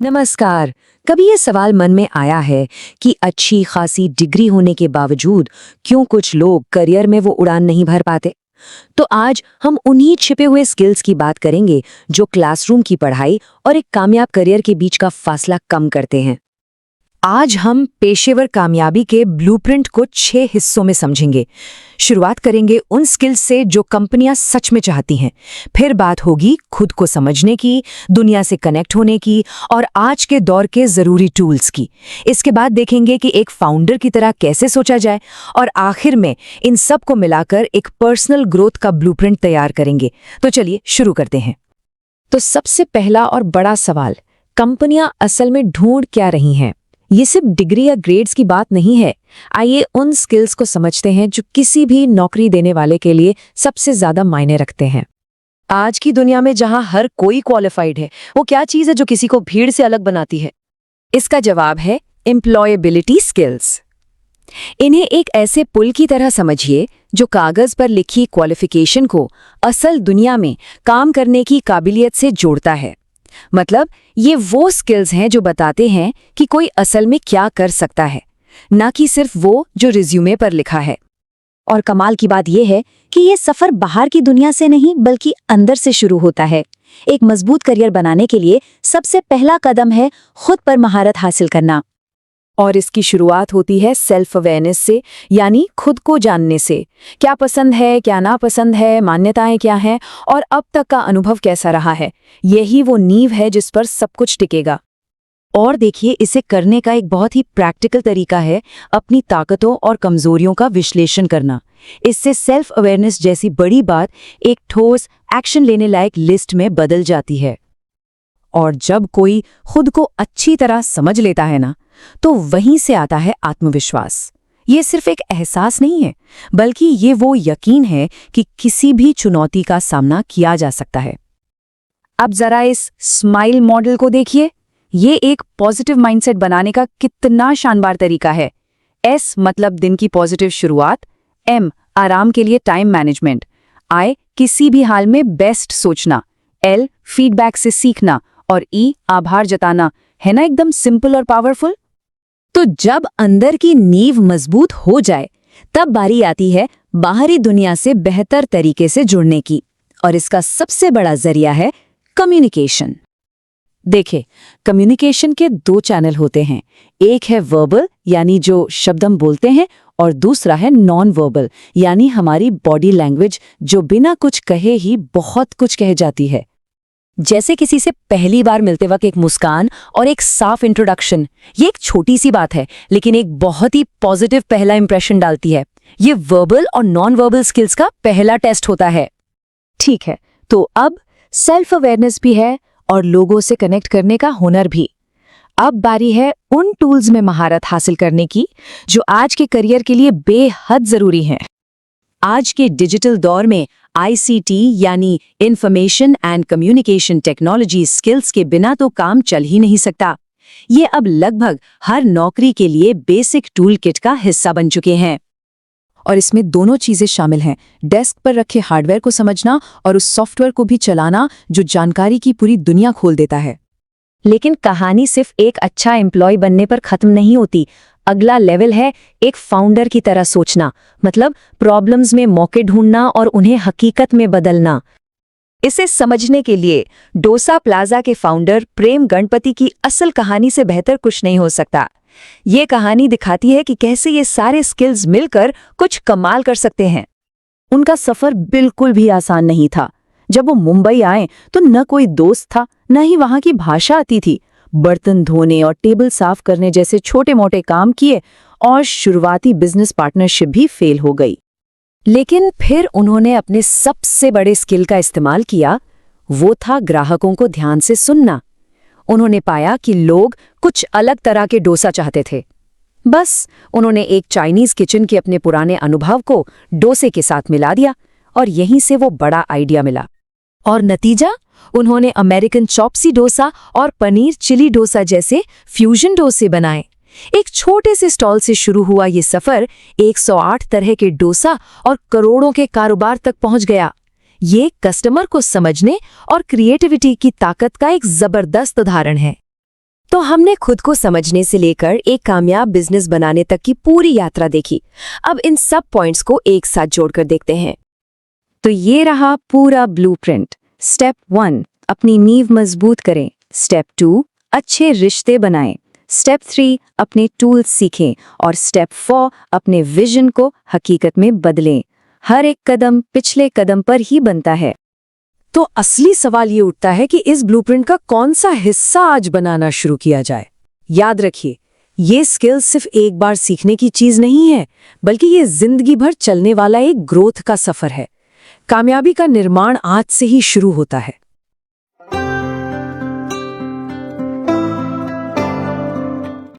नमस्कार। कभी ये सवाल मन में आया है कि अच्छी खासी डिग्री होने के बावजूद क्यों कुछ लोग करियर में वो उड़ान नहीं भर पाते? तो आज हम उन्हीं छिपे हुए स्किल्स की बात करेंगे जो क्लासरूम की पढ़ाई और एक कामयाब करियर के बीच का फासला कम करते हैं। आज हम पेशेवर कामयाबी के ब्लूप्रिंट को 6 हिस्सों में समझेंगे। शुरुआत करेंगे उन स्किल्स से जो कंपनियां सच में चाहती हैं। फिर बात होगी खुद को समझने की, दुनिया से कनेक्ट होने की और आज के दौर के जरूरी टूल्स की। इसके बाद देखेंगे कि एक फाउंडर की तरह कैसे सोचा जाए और आखिर में इन सब को मिलाकर एक पर्सनल ग्रोथ का ब्लूप्रिंट तैयार करेंगे। तो चलिए शुरू करते हैं। तो सबसे पहला और बड़ा सवाल, कंपनियां असल में ढूंढ क्या रही हैं? ये सिर्फ डिग्री या ग्रेड्स की बात नहीं है। आइए उन स्किल्स को समझते हैं जो किसी भी नौकरी देने वाले के लिए सबसे ज्यादा मायने रखते हैं। आज की दुनिया में जहां हर कोई क्वालिफाइड है, वो क्या चीज है जो किसी को भीड़ से अलग बनाती है? इसका जवाब है एम्प्लॉयबिलिटी स्किल्स। इन्हें एक ऐसे पुल की तरह समझिए जो कागज पर लिखी क्वालिफिकेशन को असल दुनिया में काम करने की काबिलियत से जोड़ता है। मतलब ये वो स्किल्स हैं जो बताते हैं कि कोई असल में क्या कर सकता है, ना कि सिर्फ वो जो रिज्यूमे पर लिखा है। और कमाल की बात यह है कि ये सफर बाहर की दुनिया से नहीं बल्कि अंदर से शुरू होता है। एक मजबूत करियर बनाने के लिए सबसे पहला कदम है खुद पर महारत हासिल करना। और इसकी शुरुआत होती है सेल्फ अवेयरनेस से, यानी खुद को जानने से। क्या पसंद है, क्या नापसंद है, मान्यताएं क्या हैं और अब तक का अनुभव कैसा रहा है। यही वो नींव है जिस पर सब कुछ टिकेगा। और देखिए, इसे करने का एक बहुत ही प्रैक्टिकल तरीका है अपनी ताकतों और कमजोरियों का विश्लेषण करना। इससे सेल्फ अवेयरनेस जैसी बड़ी बात एक ठोस एक्शन लेने लायक लिस्ट में बदल जाती है। और जब कोई खुद को अच्छी तरह समझ लेता है ना, तो वहीं से आता है आत्मविश्वास। ये सिर्फ एक एहसास नहीं है, बल्कि ये वो यकीन है कि किसी भी चुनौती का सामना किया जा सकता है। अब जरा इस स्माइल मॉडल को देखिए। ये एक पॉजिटिव माइंडसेट बनाने का कितना शानदार तरीका है। एस मतलब दिन की पॉजिटिव शुरुआत, एम आराम के लिए टाइम मैनेजमेंट, आई किसी भी हाल में बेस्ट सोचना, एल फीडबैक से सीखना और ई आभार जताना। है ना एकदम सिंपल और पावरफुल? तो जब अंदर की नींव मजबूत हो जाए, तब बारी आती है बाहरी दुनिया से बेहतर तरीके से जुड़ने की। और इसका सबसे बड़ा जरिया है कम्युनिकेशन। देखिए, कम्युनिकेशन के 2 चैनल होते हैं। एक है वर्बल, यानी जो शब्द हम बोलते हैं, और दूसरा है नॉन वर्बल, यानी हमारी बॉडी लैंग्वेज जो बिना कुछ कहे ही बहुत कुछ कह जाती है। जैसे किसी से पहली बार मिलते वक्त एक मुस्कान और एक साफ इंट्रोडक्शन। ये एक छोटी सी बात है, लेकिन एक बहुत ही पॉजिटिव पहला इंप्रेशन डालती है। ये वर्बल और नॉन वर्बल स्किल्स का पहला टेस्ट होता है। ठीक है, तो अब सेल्फ अवेयरनेस भी है और लोगों से कनेक्ट करने का हुनर भी। अब बारी है उन टूल्स में महारत हासिल करने की जो आज के करियर के लिए बेहद जरूरी हैं। आज के डिजिटल दौर में ICT यानी information and communication technology skills के बिना तो काम चल ही नहीं सकता। ये अब लगभग हर नौकरी के लिए बेसिक टूल किट का हिस्सा बन चुके हैं। और इसमें दोनों चीजें शामिल हैं, डेस्क पर रखे हार्डवेयर को समझना और उस सॉफ्टवेयर को भी चलाना जो जानकारी की पूरी दुनिया खोल देता है। लेकिन कहानी सिर्फ एक अच्छा एम्प्लॉय बनने पर खत्म नहीं होती। अगला लेवल है एक फाउंडर की तरह सोचना, मतलब प्रॉब्लम्स में मौके ढूंढना और उन्हें हकीकत में बदलना। इसे समझने के लिए डोसा प्लाजा के फाउंडर प्रेम गणपति की असल कहानी से बेहतर कुछ नहीं हो सकता। ये कहानी दिखाती है कि कैसे ये सारे स्किल्स मिलकर कुछ कमाल कर सकते हैं। उनका सफर बिल्कुल भी आसान नहीं था। जब वो मुंबई आए तो न कोई दोस्त था, न ही वहां की भाषा आती थी। बर्तन धोने और टेबल साफ करने जैसे छोटे मोटे काम किए और शुरुआती बिजनेस पार्टनरशिप भी फेल हो गई। लेकिन फिर उन्होंने अपने सबसे बड़े स्किल का इस्तेमाल किया। वो था ग्राहकों को ध्यान से सुनना। उन्होंने पाया कि लोग कुछ अलग तरह के डोसा चाहते थे। बस उन्होंने एक चाइनीज किचन के अपने पुराने अनुभव को डोसे के साथ मिला दिया और यहीं से वो बड़ा आइडिया मिला। और नतीजा, उन्होंने अमेरिकन चॉपसी डोसा और पनीर चिली डोसा जैसे फ्यूजन डोसे बनाए। एक छोटे से स्टॉल से शुरू हुआ ये सफर 108 तरह के डोसा और करोड़ों के कारोबार तक पहुंच गया। ये कस्टमर को समझने और क्रिएटिविटी की ताकत का एक जबरदस्त उदाहरण है। तो हमने खुद को समझने से लेकर एक कामयाब बिजनेस बनाने तक की पूरी यात्रा देखी। अब इन सब पॉइंट्स को एक साथ जोड़कर देखते हैं। तो ये रहा पूरा ब्लूप्रिंट। स्टेप 1, अपनी नींव मजबूत करें। स्टेप 2, अच्छे रिश्ते बनाएं। स्टेप 3, अपने टूल्स सीखें। और स्टेप 4, अपने विजन को हकीकत में बदलें। हर एक कदम पिछले कदम पर ही बनता है। तो असली सवाल ये उठता है कि इस ब्लूप्रिंट का कौन सा हिस्सा आज बनाना शुरू किया जाए। याद रखिए, ये स्किल सिर्फ एक बार सीखने की चीज नहीं है, बल्कि ये जिंदगी भर चलने वाला एक ग्रोथ का सफर है। कामयाबी का निर्माण आज से ही शुरू होता है।